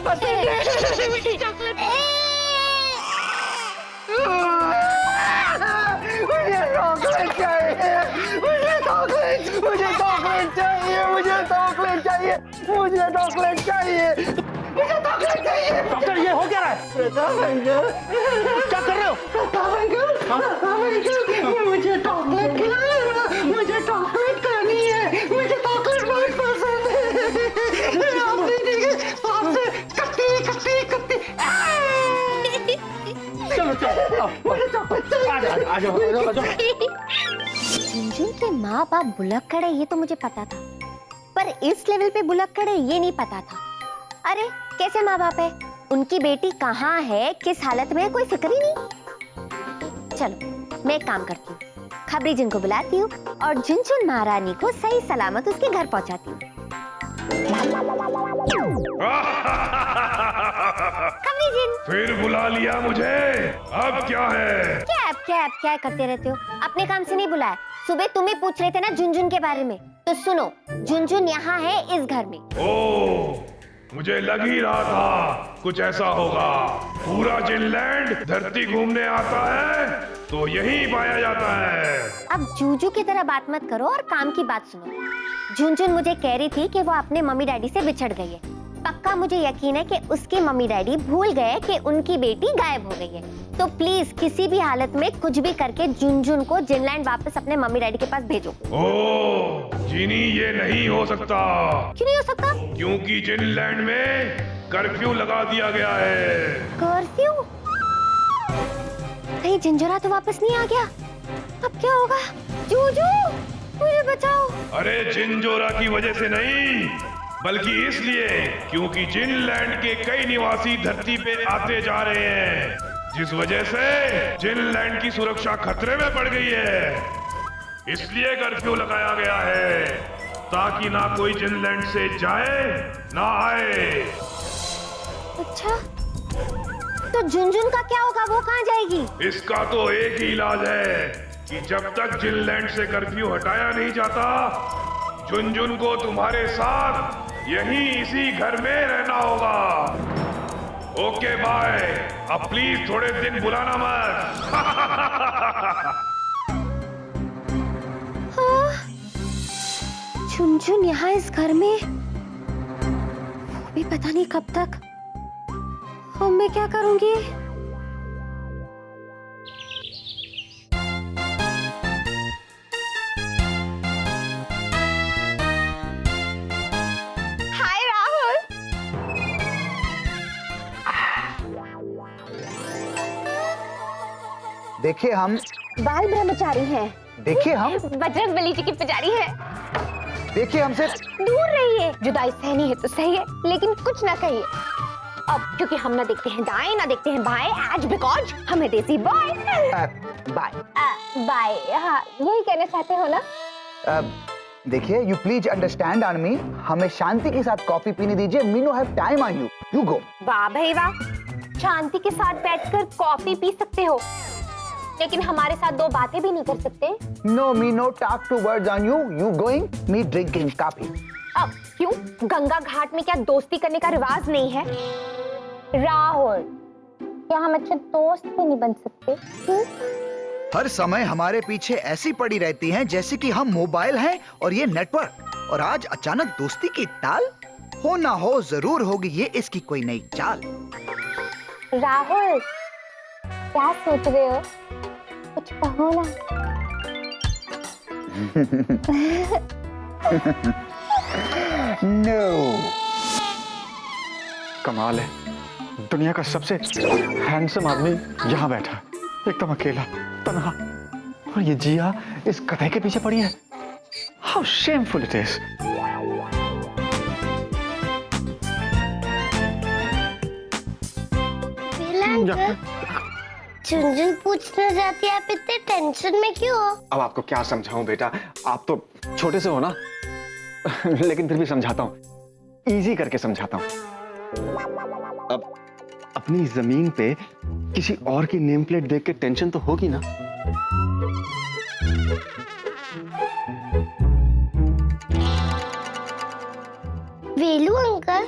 मीठी चॉकलेट। मुझे चॉकलेट चाहिए, मुझे चॉकलेट, मुझे चॉकलेट चाहिए, मुझे चॉकलेट चाहिए, मुझे चॉकलेट चाहिए, मुझे चॉकलेट चाहिए। डॉक्टर ये हो क्या रहा है? प्रताप अंकल, क्या कर रहे हो? प्रताप अंकल, प्रताप अंकल, मुझे चॉकलेट खिलाना, मुझे चॉकलेट खानी है, मुझे चॉकलेट बहुत पसंद है। आपने देखी, आपसे कत्ती कत्ती कत्ती। चलो चलो मुझे चॉकलेट चाहिए। आ जाओ। झुनझुन के माँ बाप भुलक्कड़ है ये तो मुझे पता था, पर इस लेवल पे भुलक्कड़ है ये नहीं पता था। अरे कैसे माँ बाप है, उनकी बेटी कहाँ है, किस हालत में है, कोई फिक्र ही नहीं। चलो मैं एक काम करती हूँ, खबरी जिन को बुलाती हूँ और झुनझुन महारानी को सही सलामत उसके घर पहुँचाती हूँ। खबरी जिन, फिर बुला लिया मुझे, अब क्या है? क्या करते रहते हो, अपने काम से नहीं बुलाया। सुबह तुम ही पूछ रहे थे ना झुनझुन के बारे में, तो सुनो, झुनझुन यहाँ है इस घर में। ओ, मुझे लग ही रहा था कुछ ऐसा होगा। पूरा जिनलैंड धरती घूमने आता है तो यही पाया जाता है। अब जूजू की तरह बात मत करो और काम की बात सुनो। झुनझुन मुझे कह रही थी कि वो अपने मम्मी डैडी से बिछड़ गई है। पक्का मुझे यकीन है कि उसके मम्मी डैडी भूल गए कि उनकी बेटी गायब हो गई है। तो प्लीज किसी भी हालत में कुछ भी करके झुनझुन को जिनलैंड वापस अपने मम्मी डैडी के पास भेजो। ओ, जिनी ये नहीं हो सकता। क्यों नहीं हो सकता? क्योंकि जिनलैंड में कर्फ्यू लगा दिया गया है। कर्फ्यू? कहीं झंझोरा तो वापस नहीं आ गया? अब क्या होगा? जूजू मुझे बचाओ। अरे जिनजोरा की वजह से नहीं, बल्कि इसलिए क्योंकि जिनलैंड के कई निवासी धरती पे आते जा रहे हैं, जिस वजह से जिनलैंड की सुरक्षा खतरे में पड़ गई है। इसलिए कर्फ्यू लगाया गया है ताकि ना कोई जिनलैंड से जाए ना आए। अच्छा, तो झुनझुन का क्या होगा, वो कहाँ जाएगी? इसका तो एक ही इलाज है कि जब तक जिनलैंड से कर्फ्यू हटाया नहीं जाता, झुनझुन को तुम्हारे साथ यहीं इसी घर में रहना होगा। ओके बाय, अब प्लीज थोड़े दिन बुलाना मत। झुनझुन यहाँ इस घर में, वो भी पता नहीं कब तक। अब मैं क्या करूंगी? हाय राहुल। देखिए हम, बाल ब्रह्मचारी हैं। देखिए हम, बजरंग बली जी की पुजारी है। देखिए हमसे दूर रहिए, जुदाई सहनी है तो सही है, लेकिन कुछ ना कहिए। अब क्योंकि हम ना देखते हैं दाएं ना देखते हैं बाएं, आज बिकॉज हमें देसी बॉय। बाय। बाय, हाँ यही कहना चाहते हो ना? देखिए, you please understand on me, हमें शांति के साथ कॉफी पीने दीजिए। Me know have time on you, you go. वाह भाई वाह, शांति के साथ बैठकर कॉफी पी सकते हो, लेकिन हमारे साथ दो बातें भी नहीं कर सकते। No, me no talk to words on you, you going, me drinking coffee. अब क्यों, गंगा घाट में क्या दोस्ती करने का रिवाज नहीं है? राहुल, क्या हम अच्छे दोस्त भी नहीं बन सकते? हर समय हमारे पीछे ऐसी पड़ी रहती हैं जैसे कि हम मोबाइल हैं और ये नेटवर्क, और आज अचानक दोस्ती की टाल? हो ना हो जरूर होगी ये इसकी कोई नई चाल। राहुल, क्या सोच रहे हो? कुछ कहो ना। नो। कमाल है, दुनिया का सबसे हैंडसम आदमी यहाँ बैठा, एकदम अकेला, तन्हा, और ये जिया इस गधे के पीछे पड़ी है। How shameful it is. Jhunjhun पूछना चाहती है, आप इतने टेंशन में क्यों हो? अब आपको क्या समझाऊं बेटा, आप तो छोटे से हो ना। लेकिन फिर भी समझाता हूँ, इजी करके समझाता हूँ। अब अपनी जमीन पे किसी और की नेम प्लेट देख के टेंशन तो होगी ना। वेलू अंकल,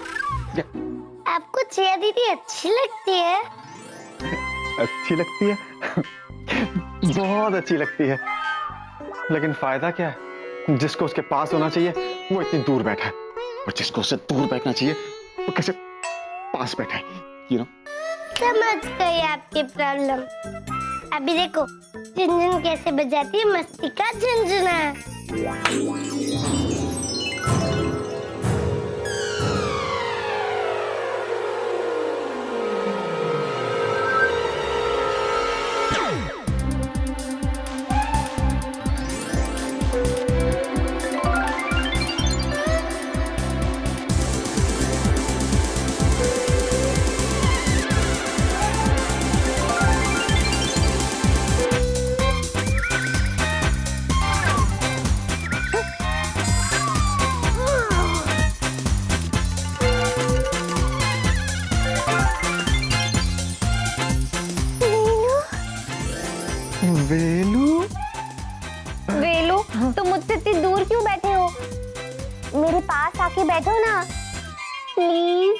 आपको चिया दीदी अच्छी लगती है? अच्छी लगती है? बहुत अच्छी लगती है, लेकिन फायदा क्या है? जिसको उसके पास होना चाहिए वो इतनी दूर बैठा है, और जिसको उससे दूर बैठना चाहिए वो कैसे पास बैठा है, you know? समझ गई आपकी प्रॉब्लम। अभी देखो झुनझुन कैसे बजाती है मस्ती का झुनझुना। वेलू, वेलू, तुम मुझसे इतनी दूर क्यों बैठे हो? मेरे पास आके बैठो ना प्लीज।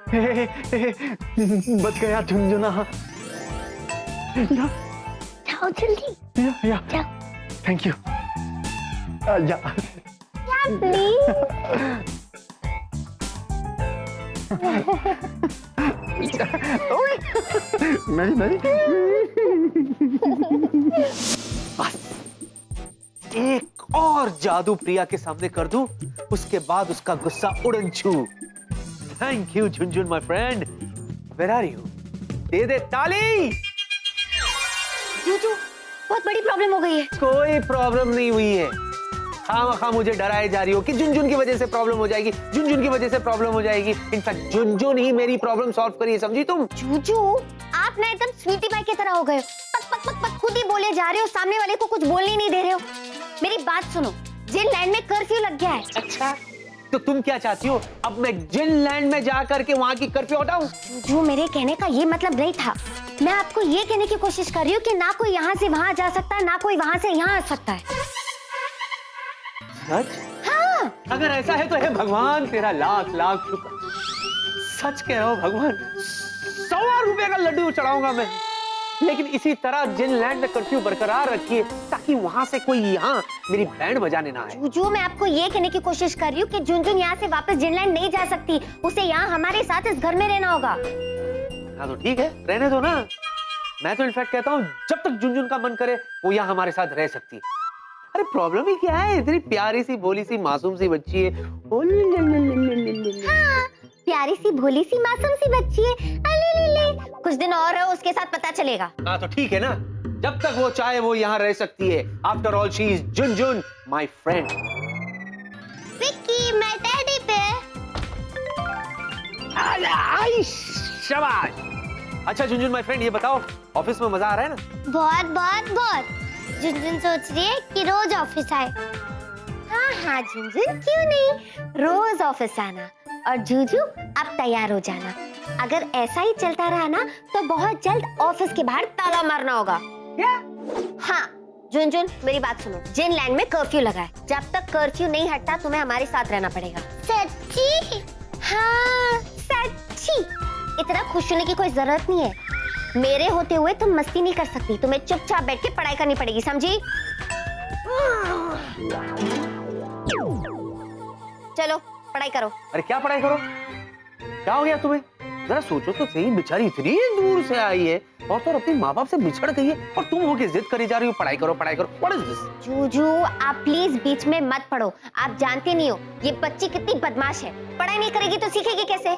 प्लीज, बच गया झुनझुना। जाओ जल्दी या, जाओ। Thank you. या, प्लीज। नहीं नहीं, बस एक और जादू प्रिया के सामने कर दूं, उसके बाद उसका गुस्सा उड़न छू। Thank you Jhunjhun my friend. Where are you? दे दे ताली। जूजू, बहुत बड़ी प्रॉब्लम हो गई है। कोई प्रॉब्लम नहीं हुई है, खामखा मुझे डराए जा रही हो कि झुनझुन की वजह से प्रॉब्लम हो जाएगी, झुनझुन की वजह से प्रॉब्लम हो जाएगी। इनफैक्ट झुनझुन ही मेरी प्रॉब्लम सॉल्व करी है, समझी तुम? जूजू, आप ना एकदम स्वीटी पाई की तरह हो गए हो। पक पक पक पक खुद ही बोले जा रहे हो, सामने वाले को कुछ बोलने नहीं दे रहे हो। मेरी बात सुनो, जिन लैंड में कर्फ्यू लग गया है। अच्छा, तो तुम क्या चाहती हो? अब मैं जिन लैंड में जा करके वहां की कर्फ्यू हटाऊं? जो मेरे कहने का ये मतलब नहीं था। मैं आपको ये कहने की कोशिश कर रही हूँ कि ना कोई यहाँ से वहां जा सकता है, ना कोई वहां से यहाँ आ सकता है। सच? हाँ। अगर ऐसा है तो हे भगवान तेरा लाख लाख शुक्र। सच कह रहा हूं भगवान, 100 रुपए का लड्डू चढ़ाऊंगा मैं, लेकिन इसी तरह जिन लैंड में कर्फ्यू बरकरार रखिए ताकि वहां से कोई यहाँ मेरी बैंड बजाने ना आए। जो मैं आपको ये कहने की कोशिश कर रही हूँ कि झुनझुन यहाँ से वापस जिनलैंड नहीं जा सकती, उसे यहाँ हमारे साथ इस घर में रहना होगा। हाँ तो ठीक है, रहने दो ना। मैं तो इनफैक्ट कहता हूँ जब तक झुनझुन का मन करे वो यहाँ हमारे साथ रह सकती है। अरे प्रॉब्लम ही क्या है? इतनी प्यारी सी भोली सी मासूम सी बच्ची है। हाँ, प्यारी सी भोली सी मासूम सी बच्ची है। अले कुछ दिन और रहो, उसके साथ पता चलेगा। हाँ तो ठीक है ना, जब तक वो चाहे वो यहाँ रह सकती है। After all she is Jhunjhun my friend. Vicky, मैं टेडी पे। शाबाश। अच्छा झुनझुन माय फ्रेंड, ये बताओ ऑफिस में मजा आ रहा है ना? बहुत बहुत बहुत। झुनझुन सोच रही है कि रोज ऑफिस आए। हाँ हाँ झुनझुन, क्यों नहीं, रोज ऑफिस आना। और जूजू, अब तैयार हो जाना। अगर ऐसा ही चलता रहा ना तो बहुत जल्द ऑफिस के बाहर ताला मारना होगा। क्या? हाँ झुनझुन, मेरी बात सुनो, जिन लैंड में कर्फ्यू लगा है, जब तक कर्फ्यू नहीं हटता तुम्हें हमारे साथ रहना पड़ेगा। सच्ची? हाँ सच्ची। इतना खुश होने की कोई जरूरत नहीं है। मेरे होते हुए तुम मस्ती नहीं कर सकती, तुम्हें चुपचाप बैठ के पढ़ाई करनी पड़ेगी, समझी? चलो पढ़ाई करो। अरे क्या पढ़ाई करो? क्या हो गया तुम्हें? जरा सोचो तो सही, बेचारी इतनी दूर से आई है और तो अपने माँ बाप से बिछड़ गई है और तुम होके जिद करी जा रही हो पढ़ाई करो पढ़ाई करो। What is this? जूजू, आप प्लीज बीच में मत पढ़ो। आप जानते नहीं हो ये बच्ची कितनी बदमाश है। पढ़ाई नहीं करेगी तो सीखेगी कैसे?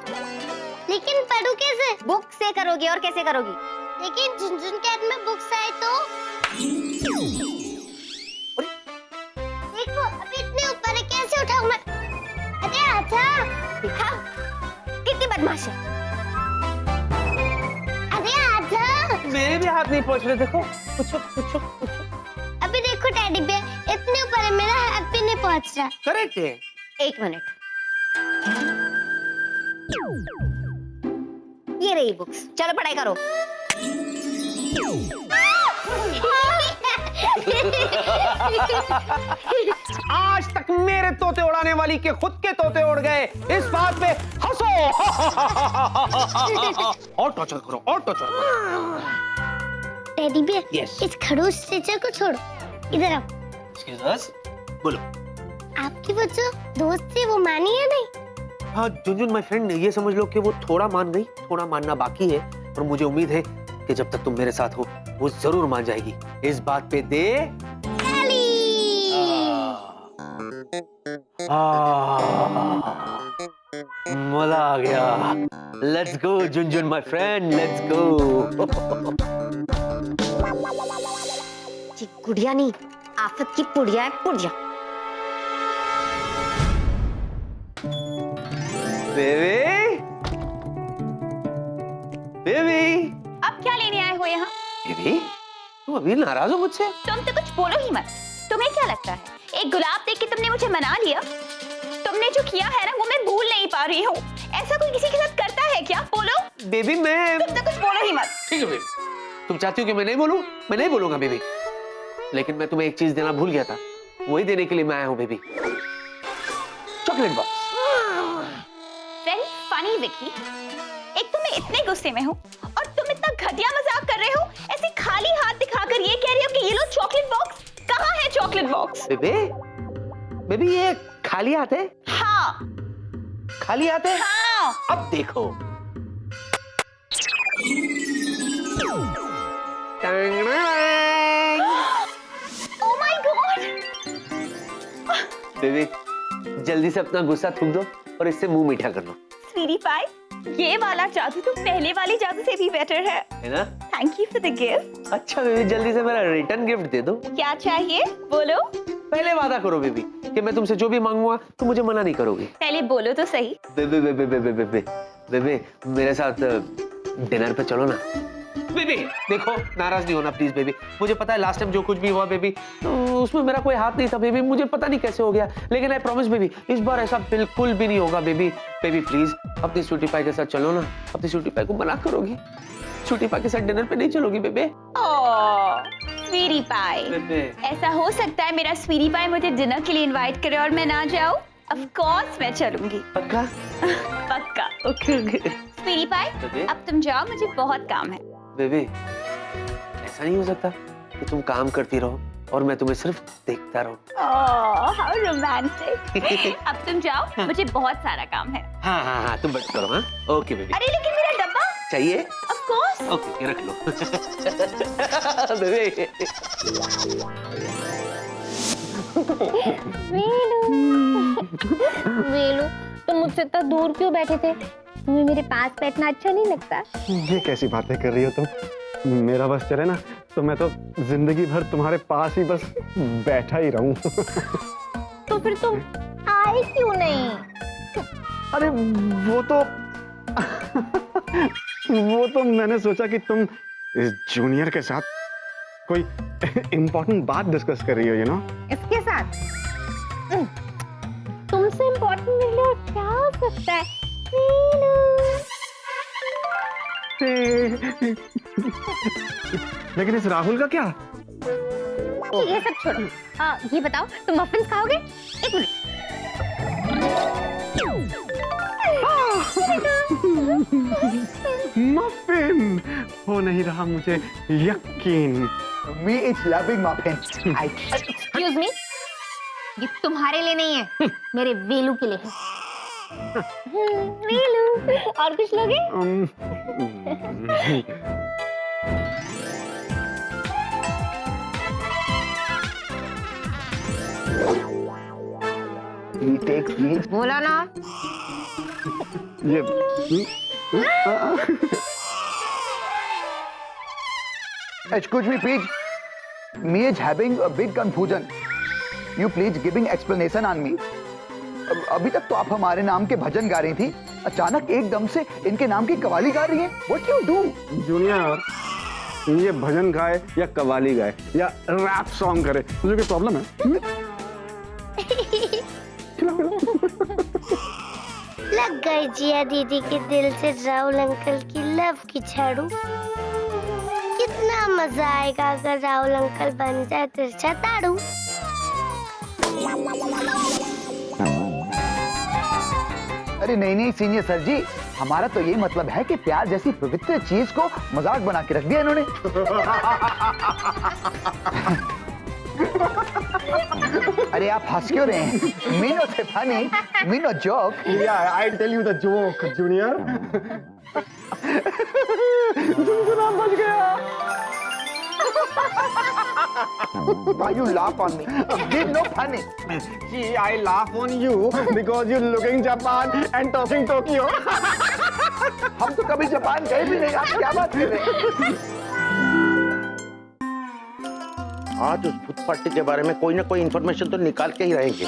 लेकिन पढ़ू कैसे? बुक से करोगी, और कैसे करोगी? लेकिन झुनझुन के हाथ में बुक्स आए तो? देखो अभी इतने ऊपर है, कैसे उठाऊं मैं? अरे आजा। दिखा कितनी बदमाश है। अरे आजा। मेरे भी हाथ नहीं पहुंच रहे, देखो। पूछो पूछो पूछो। अभी देखो टेडी बेयर, इतने ऊपर है, मेरा हाथ भी नहीं पहुंच रहा। करेक्ट है। 1 मिनट, ये रही बुक्स, चलो पढ़ाई करो। आज तक मेरे तोते उड़ाने वाली के खुद के तोते उड़ गए, इस बात पे हंसो। और टॉर्चर करो, और टॉर्चर करो। Teddy bear, Yes. इस खड़ूस टीचर को छोड़ो, इधर आओ। Excuse us? बोलो। आपकी वो जो दोस्त थी वो मानी या नहीं? हाँ जुनजुन माय फ्रेंड, ये समझ लो कि वो थोड़ा मान गई, थोड़ा मानना बाकी है, और मुझे उम्मीद है कि जब तक तुम मेरे साथ हो वो जरूर मान जाएगी। इस बात पे दे मजा आ गया। Let's go Junjun my friend, let's go. जी गुड़िया नहीं, आफत की पुड़िया है, पुड़िया। बेबी, बेबी, अब क्या लेने आए हो यहाँ? बेबी, तुम अभी नाराज हो मुझसे? तुम तो कुछ बोलो ही मत। तुम्हें क्या लगता है एक गुलाब देख के तुमने मुझे मना लिया? तुमने जो किया है ना वो मैं भूल नहीं पा रही हूँ। ऐसा कोई किसी के साथ करता है क्या? बोलो। बेबी मैं तुम तो कुछ बोलो ही मत। ठीक है बेबी, तुम चाहती हो कि मैं नहीं बोलूं? मैं नहीं बोलूंगा बेबी, लेकिन मैं तुम्हें एक चीज देना भूल गया था, वही देने के लिए मैं आया हूँ baby. Chocolate box. Very funny Vicky. एक तो मैं इतने गुस्से में हूँ और तुम इतना घटिया मजाक कर रहे हो, ऐसे खाली हाथ दिखाकर ये कह रहे हो कि ये लो चॉकलेट बॉक्स। कहाँ है चॉकलेट बॉक्स? बेबी, बेबी ये खाली हाथ है? हाँ खाली हाथ है? हाँ। अब देखो। Oh my God! बेबी जल्दी से अपना गुस्सा थूक दो और इससे मुंह मीठा कर लो, स्वीटी पाई, ये वाला जादू तो पहले वाले जादू से भी बेटर है ना? Thank you for the gift. अच्छा बेबी जल्दी से मेरा रिटर्न गिफ्ट दे दो। क्या चाहिए बोलो? पहले वादा करो बेबी कि मैं तुमसे जो भी मांगूंगा तुम मुझे मना नहीं करोगी। पहले बोलो तो सही। Baby baby baby baby baby मेरे साथ डिनर पे चलो ना। बेबी देखो, नाराज नहीं होना प्लीज बेबी। मुझे पता है लास्ट टाइम जो कुछ भी हुआ बेबी, तो उसमें मेरा कोई हाथ नहीं था बेबी, मुझे पता नहीं कैसे हो गया, लेकिन आई प्रॉमिस बेबी इस बार ऐसा बिल्कुल भी नहीं होगा बेबी। बेबी प्लीज अपनी स्वीटी पाई के साथ चलो ना। अपनी स्वीटी पाई को मना करोगी? स्वीटी पाई के साथ डिनर पे नहीं चलोगी बेबी? ओह स्वीटी पाई, बेबी ऐसा हो सकता है मेरा स्वीटी पाई मुझे डिनर के लिए इनवाइट करे और मैं ना जाऊं? ऑफ कोर्स मैं चलूंगी। पक्का? पक्का। Okay okay. Sweetie pie baby? अब तुम जाओ, मुझे बहुत काम है। बेबी ऐसा नहीं हो सकता कि तुम काम करती रहो और मैं तुम्हें सिर्फ देखता रहूं। Oh how romantic. अब तुम जाओ, मुझे बहुत सारा काम है। हाँ हाँ हाँ तुम बस करो। हाँ ओके बेबी। अरे लेकिन मेरा डब्बा। चाहिए? Of course. ओके ये रख लो। बेबी वेलू तुम मुझसे इतना दूर क्यों बैठे थे? तुम्हें मेरे पास बैठना अच्छा नहीं लगता? ये कैसी बातें कर रही हो तुम? मेरा बस चले ना तो मैं तो जिंदगी भर तुम्हारे पास ही बस बैठा ही रहूं। तो फिर तुम आए क्यों नहीं? अरे वो तो मैंने सोचा कि तुम इस जूनियर के साथ कोई इम्पोर्टेंट बात डिस्कस कर रही हो, यू नो? इसके साथ तुमसे इम्पोर्टेंट मेरे लिए क्या हो सकता है? लेकिन इस राहुल का क्या? ये सब छोड़ो। ये बताओ तुम मफिन्स खाओगे? एक मिनट। मफिन हो नहीं रहा मुझे यकीन। Me it's loving muffin. Excuse me, ये तुम्हारे लिए नहीं है, मेरे वेलू के लिए है। वेलू, और कुछ लोगे? Take please. बोला ना। ये Excuse me, please. Me is having a big confusion. You please giving explanation on me. अभी तक तो आप हमारे नाम के भजन गा रही थी, अचानक एकदम से इनके नाम की कवाली गा रही हैं। What you do? जूनियर, ये भजन गाए या कवाली गाए या रैप सॉन्ग करे, तुझे कोई प्रॉब्लम है? लग गई जिया दीदी के दिल से राहुल अंकल की लव की झाड़ू। कितना मजा आएगा अगर राहुल अंकल बन जाए तिरछा ताड़ू। अरे नहीं नहीं सीनियर सर जी, हमारा तो यही मतलब है कि प्यार जैसी पवित्र चीज को मजाक बना के रख दिया इन्होंने। अरे आप हंस क्यों रहे हैं? मीनो से फनी, मीनो joke. Yeah, I'll tell you the joke, Junior. झुनझुना बच गया। Why you laugh on me? Did no funny. See, I laugh on you because you're looking Japan and talking Tokyo. हम तो कभी जापान गए भी नहीं, आप क्या बात कर रहे हैं? आज उस भूत पट्टी के बारे में कोई ना कोई इंफॉर्मेशन तो निकाल के ही रहेंगे।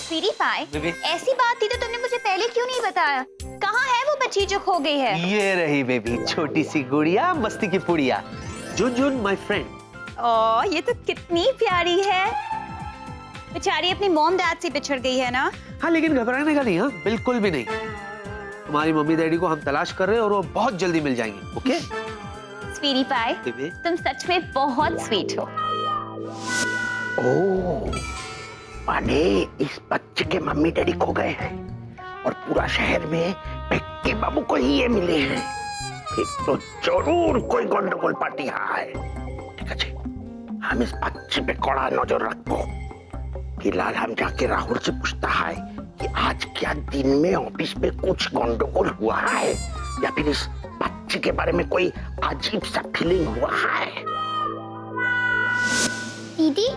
स्वीटी पाई, ऐसी बात थी तो तुमने मुझे पहले क्यों नहीं बताया? कहाँ है वो बच्ची जो खो गई है? ये रही बेबी, छोटी सी गुड़िया, मस्ती की पुड़िया। जुन माय फ्रेंड। ओह, ये तो कितनी प्यारी है। बेचारी अपनी मॉम डैड से बिछड़ गई है ना? हाँ, लेकिन घबराने का नहीं। हाँ, बिल्कुल भी नहीं। तुम्हारी मम्मी डैडी को हम तलाश कर रहे हैं और वो बहुत जल्दी मिल जाएंगे। Okay sweetie pie, baby. तुम सच में बहुत स्वीट हो। ओह, माने इस बच्चे के मम्मी डैडी खो गए हैं और पूरा शहर में पिक्की बाबू को ही ये मिले हैं। फिर तो जरूर कोई गंडगोल पार्टी यहाँ है। ठीक है जी, हम इस बच्चे पे कड़ा नजर रखो। फिलहाल हम जाके राहुल से पूछता है कि आज क्या दिन में ऑफिस में कुछ गंडगोल हुआ है या फिर इस बच्चे के बारे में कोई अजीब सा फीलिंग हुआ है। दीदी,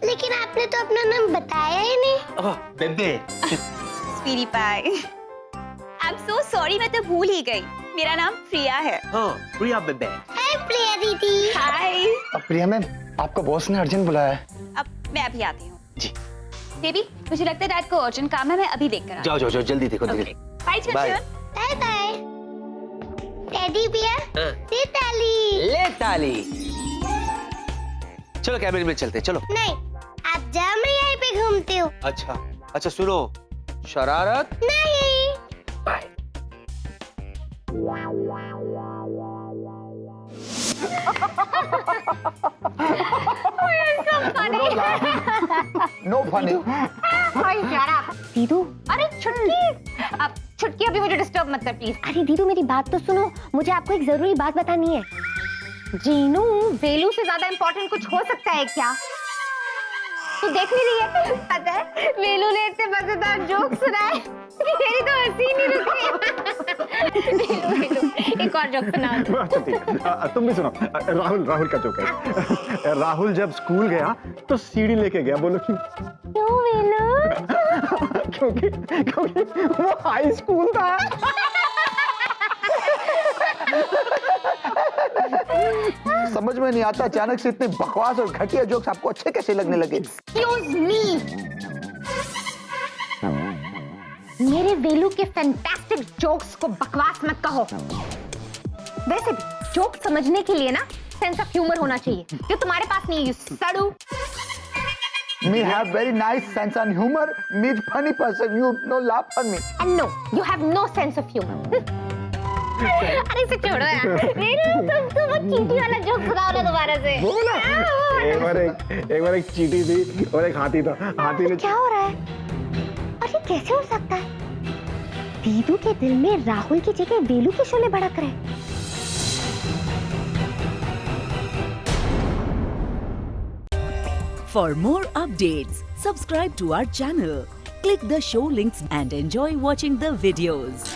लेकिन आपने तो अपना नाम बताया ही नहीं। ओह बेबे। स्वीटी पाई, आई एम सो सॉरी, मैं तो भूल ही गई। मेरा नाम प्रिया है। हाँ, प्रिया बेबे। हाय प्रिया दीदी। हाय। प्रिया मैम, आपको बॉस ने अर्जेंट बुलाया है। अब मैं अभी आती हूँ। जी। बेबी, मुझे लगता है डैड को अर्जेंट काम है, मैं अभी देख कर आती जाओ जाओ जाओ, जल्दी देखो। हूँ। Bye Chunchun. Bye bye. Teddy bear, दे ताली। ले ताली। चलो कैबिन में चलते, चलो। नहीं, आप जाओ, मैं यहीं पे घूमती हूँ। अच्छा अच्छा, सुनो, शरारत नहीं। बाय। No funny. दीदू, अरे छुटकी, अब छुटकी अभी मुझे डिस्टर्ब मत कर प्लीज। अरे दीदू मेरी बात तो सुनो, मुझे आपको एक जरूरी बात बतानी है। जीनू, वेलू से ज्यादा इम्पोर्टेंट कुछ हो सकता है क्या? तू देख नहीं रही है? पता है वेलू ने इतने मजेदार जोक सुनाए कि मेरी तो हंसी नहीं रुक रही। वेलू, एक और जोक सुना। अच्छा ठीक है, तुम भी सुनो। राहुल का जोक है। राहुल जब स्कूल गया तो सीढ़ी लेके गया। बोलो क्यों? क्यों वेलू? क्योंकि वो हाई स्कूल था। समझ में नहीं आता अचानक से इतने बकवास और घटिया जोक्स आपको अच्छे कैसे लगने लगे? एक्सक्यूज मी, मेरे वेलू के फैंटास्टिक जोक्स को बकवास मत कहो। वैसे भी जोक समझने के लिए ना सेंस ऑफ ह्यूमर होना चाहिए, जो तुम्हारे पास नहीं है, you सड़ू। Me have very nice sense and humor. Me funny person. You no laugh on me. And no, you have no sense of humor. अरे इसे छोड़ो यार। वेलू, तुम वो चींटी वाला जोक सुनाओ ना दोबारा से। बोला एक बार एक चींटी थी और एक हाथी था। हाथी ने क्या हो रहा है? और ये कैसे हो सकता है? दीदू के दिल में राहुल की जगह वेलू के शोले भड़क रहे। For more updates, subscribe to our channel, click the show links and enjoy watching the videos.